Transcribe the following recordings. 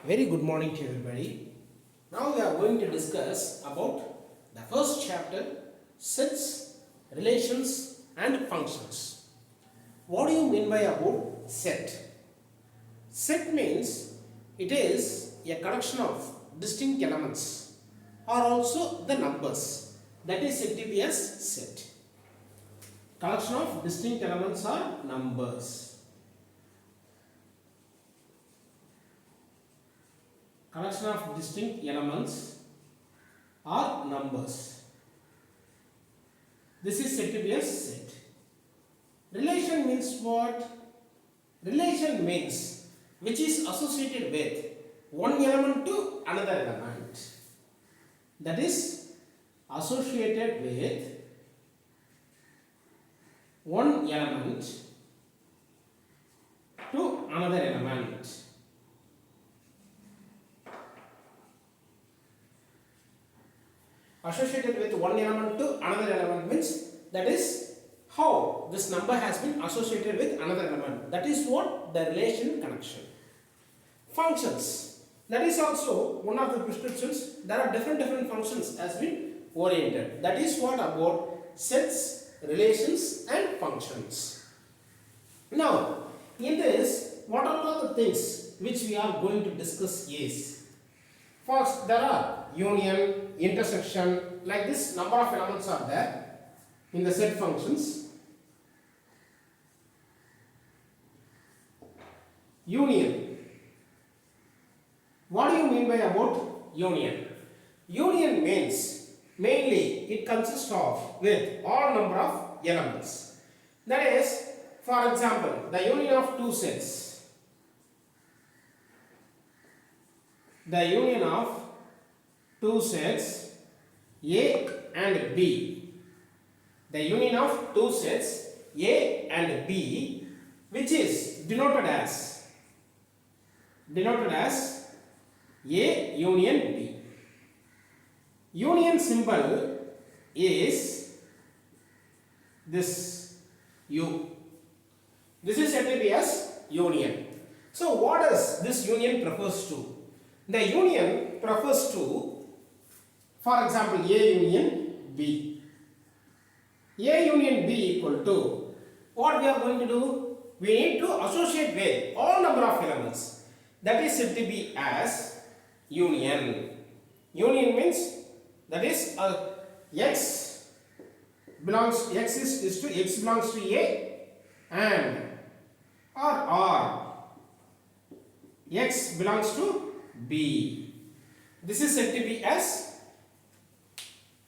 Very good morning to everybody. Now we are going to discuss about the first chapter, sets, relations and functions. What do you mean by about set? Set means it is a collection of distinct elements or also the numbers. That is said to be as set. Collection of distinct elements are numbers. Collection of distinct elements are numbers. This is said to be a set. Relation means what? Relation means which is associated with one element to another element. That is associated with one element to another element. Associated with one element to another element means that is how this number has been associated with another element. That is what the relation connection. Functions. That is also one of the prescriptions. There are different functions has been oriented. That is what about sets, relations and functions. Now, in this, what are all the things which we are going to discuss is, first there are union, intersection, like this number of elements are there in the set functions. Union. What do you mean by about union? Union means mainly it consists of with all number of elements. That is, for example, the union of two sets. The union of two sets A and B. The union of two sets A and B, which is denoted as A union B. Union symbol is this U. This is said to be as union. So what does this union refers to? The union refers to, for example, A union B. A union B equal to, what we are going to do? We need to associate with all number of elements. That is said to be as union. Union means that is X belongs, X is to X belongs to A and or X belongs to B. This is said to be as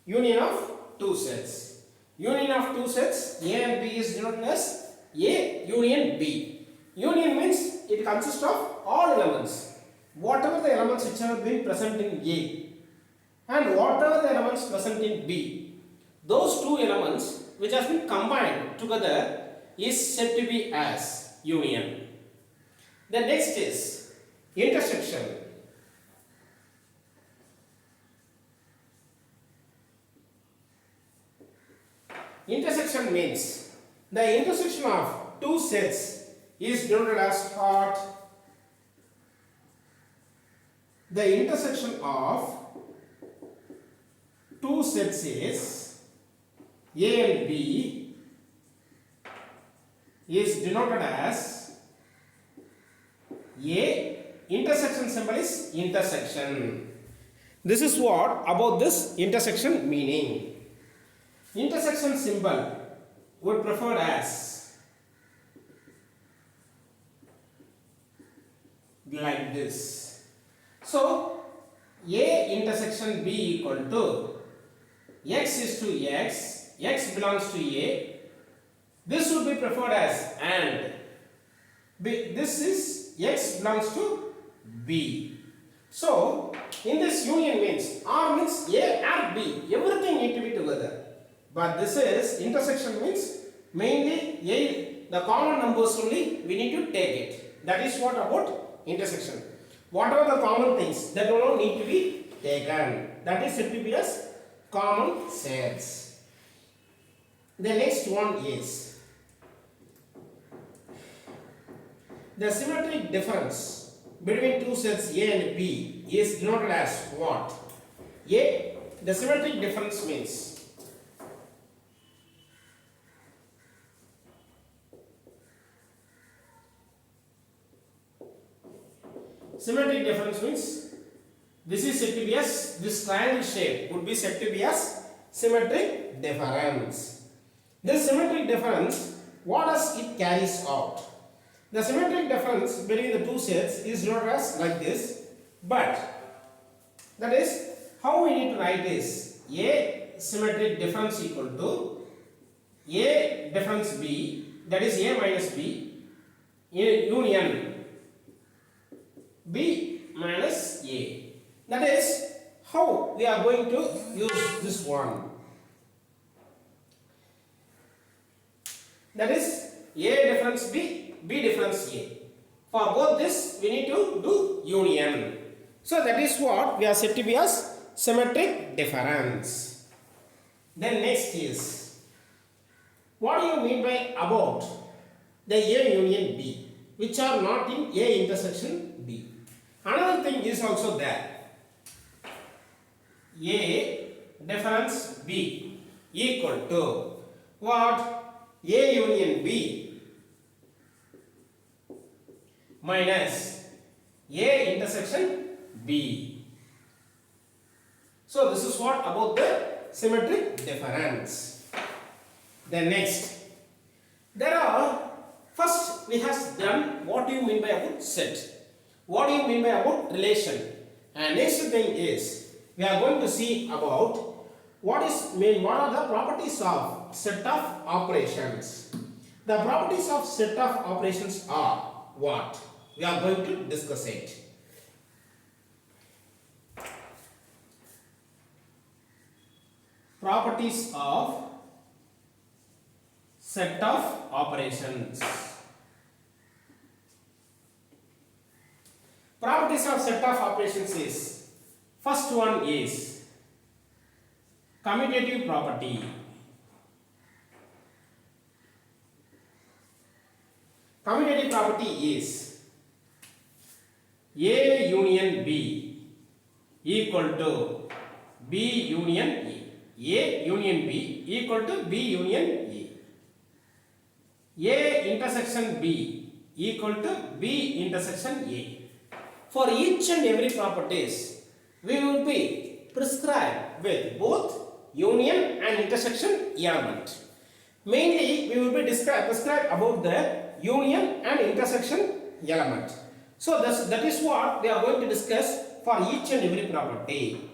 union of two sets. Union of two sets A and B is denoted as A union B. Union means it consists of all elements. Whatever the elements which have been present in A and whatever the elements present in B, those two elements which have been combined together is said to be as union. The next is intersection. Intersection means the intersection of two sets is denoted as what? The intersection of two sets is A and B is denoted as A. Intersection symbol is intersection. This is what about this intersection meaning. Intersection symbol would preferred as like this. So A intersection B equal to X is to X, X belongs to A. This would be preferred as and B, this is X belongs to B. So in this union means R means A and B, everything need to be together. But this is intersection means mainly A, the common numbers only we need to take it. That is what about intersection. Whatever the common things that do not need to be taken. That is said to be as common sets. The next one is the symmetric difference between two sets A and B is denoted as what? A, the symmetric difference means this is said to be as, this triangle shape would be said to be as symmetric difference. This symmetric difference, what does it carries out? The symmetric difference between the two sets is denoted as like this, but that is how we need to write this: A symmetric difference equal to A difference B, that is A minus B, union B minus A. That is how we are going to use this one. That is A difference B, B difference A. For both this we need to do union. So that is what we are said to be as symmetric difference. Then next is, what do you mean by about the A union B, which are not in A intersection B? Another thing is also there. A difference B equal to what? A union B minus A intersection B. So this is what about the symmetric difference. Then next, there are, first we have done what do you mean by about set, what do you mean by about relation, and next thing is we are going to see about what are the properties of set of operations. The properties of set of operations are what? We are going to discuss it. Properties of set of operations. Properties of set of operations is, first one is commutative property. Commutative property is A union B equal to B union A. A union B equal to B union A. A intersection B equal to B intersection A. For each and every properties, we will be prescribed with both union and intersection element. Mainly, we will be prescribed about the union and intersection element. So that is what we are going to discuss for each and every property.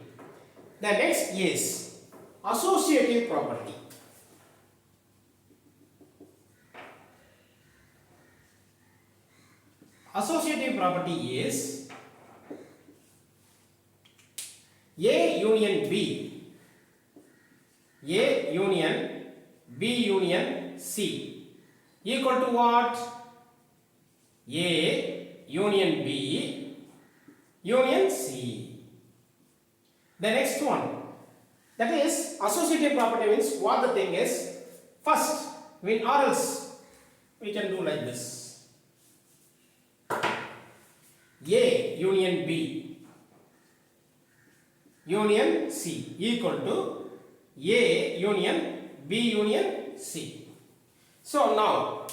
The next is associative property. Associative property is A union B, A union B union C equal to what? A union B union C. The next one, that is associative property means what the thing is, first or else we can do like this: A union B union C equal to A union B union C. So now,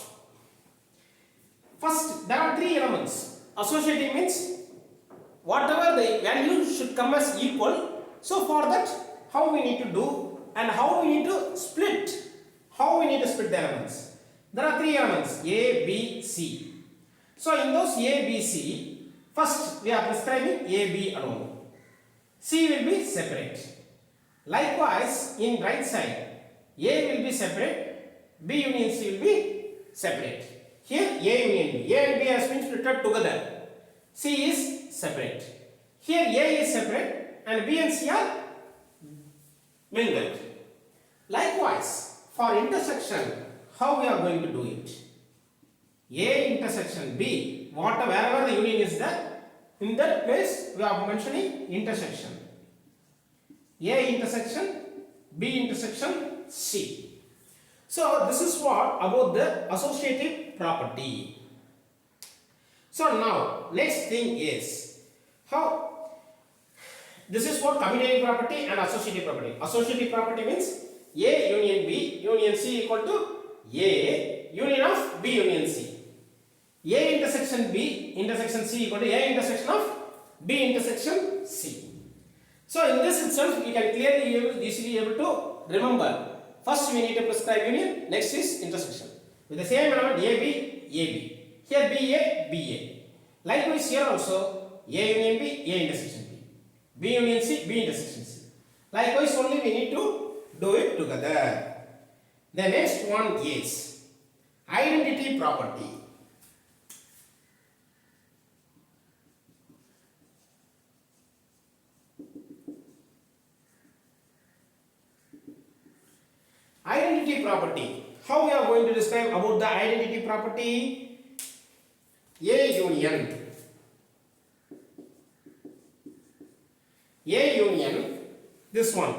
first there are three elements. Associative means whatever the value should come as equal. So for that, how we need to do and how we need to split the elements. There are three elements A, B, C. So in those A, B, C, first we are prescribing A, B alone. C will be separate. Likewise, in right side, A will be separate, B union C will be separate. Here A union B, A and B has been split together. C is separate. Here A is separate and B and C are mingled. Likewise, for intersection, how we are going to do it? A intersection B, wherever the union is there, in that place we are mentioning intersection. A intersection B intersection C. So this is what about the associative property. So now next thing is how this is what commutative property and associative property. Associative property means A union B union C equal to A union of B union C. A intersection B intersection C equal to A intersection of B intersection C. So in this itself we can clearly easily able to remember. First we need to prescribe union, next is intersection. With the same element AB, AB. Here BA, BA. Likewise here also A union B, A intersection B. B union C, B intersection C. Likewise only we need to do it together. The next one is identity property. Identity property. How we are going to describe about the identity property? A union. A union, this one,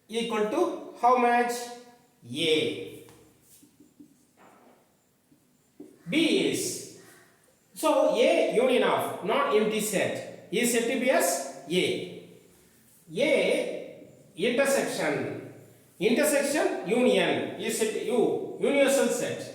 equal to how much? A. B is, so A union of, not empty set, is said to be as A. A intersection. Intersection union is said to U, universal set.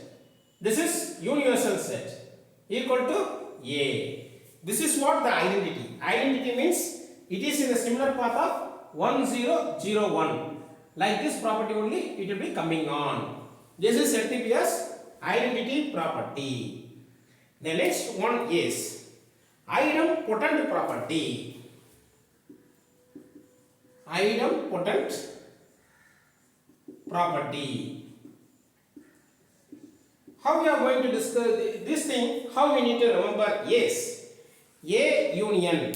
This is universal set equal to A. This is what the identity. Identity means it is in the similar path of 1 0 0 1. Like this property only it will be coming on. This is said to be as identity property. The next one is idempotent property. Idempotent property. How we are going to discuss this thing? How we need to remember? Yes, A union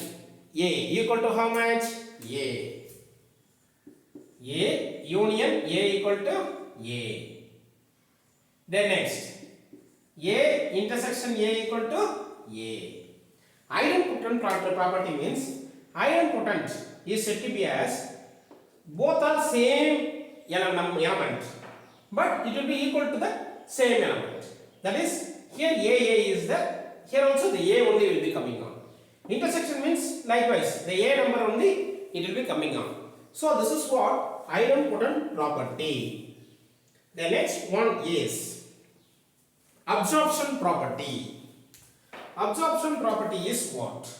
A equal to how much? A. A union A equal to A. Then next, A intersection A equal to A. Idempotent property means idempotent is said to be as both are same element, but it will be equal to the same element. That is, here A is there, here also the A only will be coming on. Intersection means likewise the A number only it will be coming on. So this is what idempotent property. The next one is absorption property. Absorption property is what?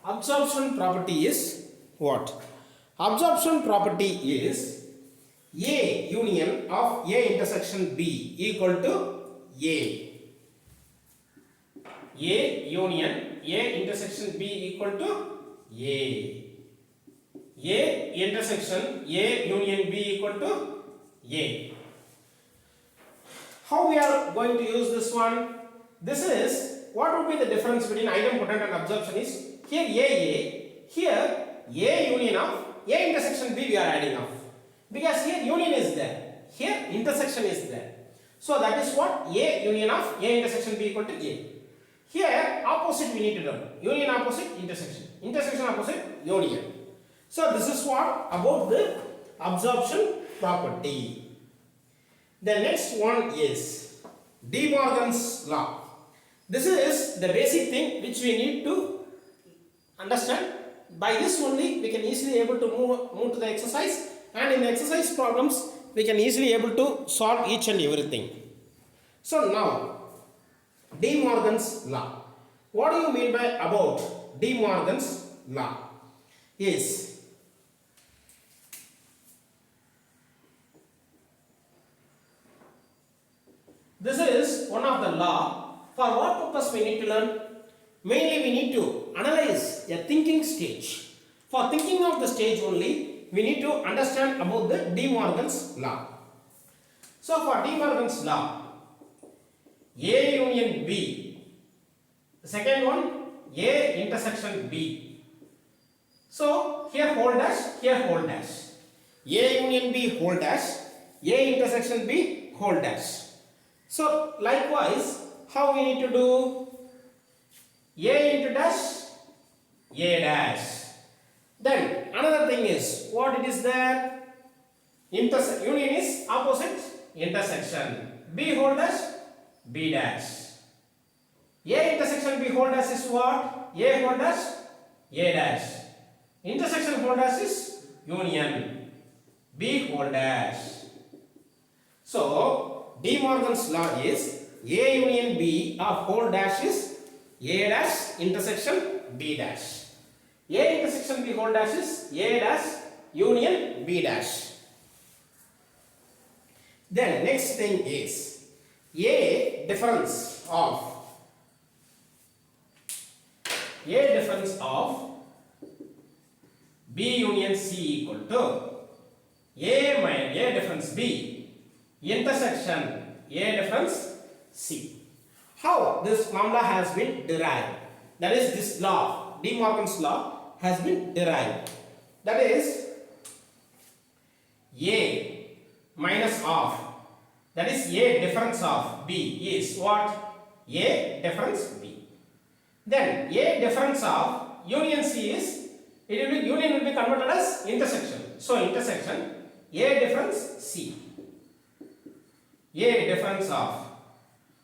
Absorption property is what? Absorption property is A union of A intersection B equal to A. A union A intersection B equal to A. A intersection A union B equal to A. How we are going to use this one? This is what would be the difference between idempotent and absorption is here A, here A union of A intersection B we are adding off. Because here union is there, here intersection is there. So that is what A union of A intersection B equal to A. Here opposite we need to do. Union opposite intersection. Intersection opposite union. So this is what about the absorption property. The next one is De Morgan's law. This is the basic thing which we need to understand. By this only we can easily able to move to the exercise, and in the exercise problems we can easily able to solve each and everything. So now De Morgan's law. What do you mean by about De Morgan's law? Is this is one of the law. For what purpose we need to learn? Mainly we need to analyze a thinking stage. For thinking of the stage only, we need to understand about the De Morgan's law. So for De Morgan's law, A union B, the second one A intersection B. So here hold dash, here hold dash. A union B hold dash, A intersection B hold dash. So likewise, how we need to do? A into dash, A dash. Then another thing is what it is there? Union is opposite intersection. B hold dash B dash. A intersection B hold dash is what? A hold dash A dash. Intersection hold dash is union B hold dash. So De Morgan's law is A union B of hold dash is A dash intersection B dash. A intersection B hold dash is A dash union B dash. Then next thing is A difference of B union C equal to A minus A difference B intersection A difference C. How this formula has been derived? That is, this law, De Morgan's law, has been derived. That is A minus of, that is A difference of B is what? A difference B. Then A difference of union C is, union will be converted as intersection. So intersection A difference C. A difference of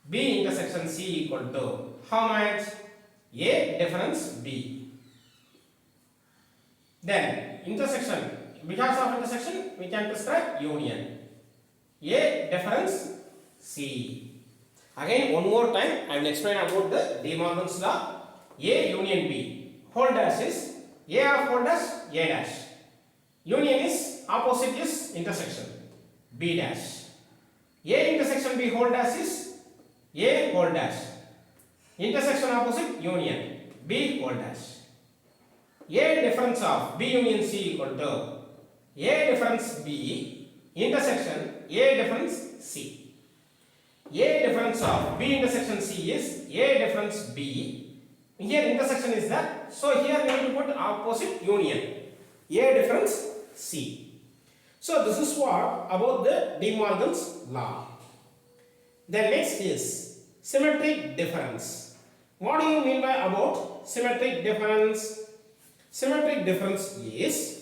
B intersection C equal to how much? A difference B. Then intersection, because of intersection we can describe union. A difference C. Again one more time I will explain about the De Morgan's law. A union B. Hold dash is A of hold dash A dash. Union is opposite is intersection B dash. A intersection B hold dash is A hold dash. Intersection opposite union B hold dash. A difference of B union C equal to A difference B intersection A difference C. A difference of B intersection C is A difference B. Here intersection is that, so here we need to put opposite union A difference C. So this is what about the De Morgan's law. Then next is symmetric difference. What do you mean by about symmetric difference? Symmetric difference is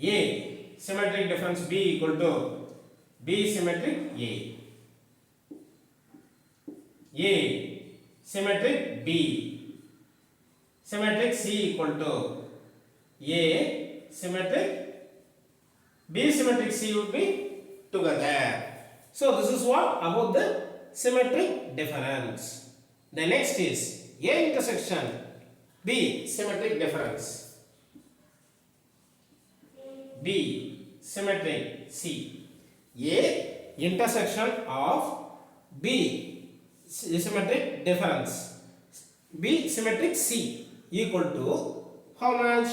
A symmetric difference B equal to B symmetric A. A symmetric B. Symmetric C equal to A symmetric B symmetric C would be together. So this is what about the symmetric difference. The next is A intersection B symmetric difference. B symmetric C. A intersection of B symmetric difference B symmetric C equal to how much?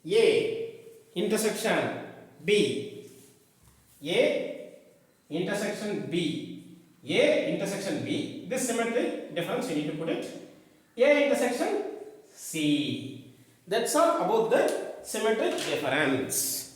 A intersection B. A intersection B. A intersection B. This symmetric difference you need to put it. A intersection C. That's all about the symmetric difference.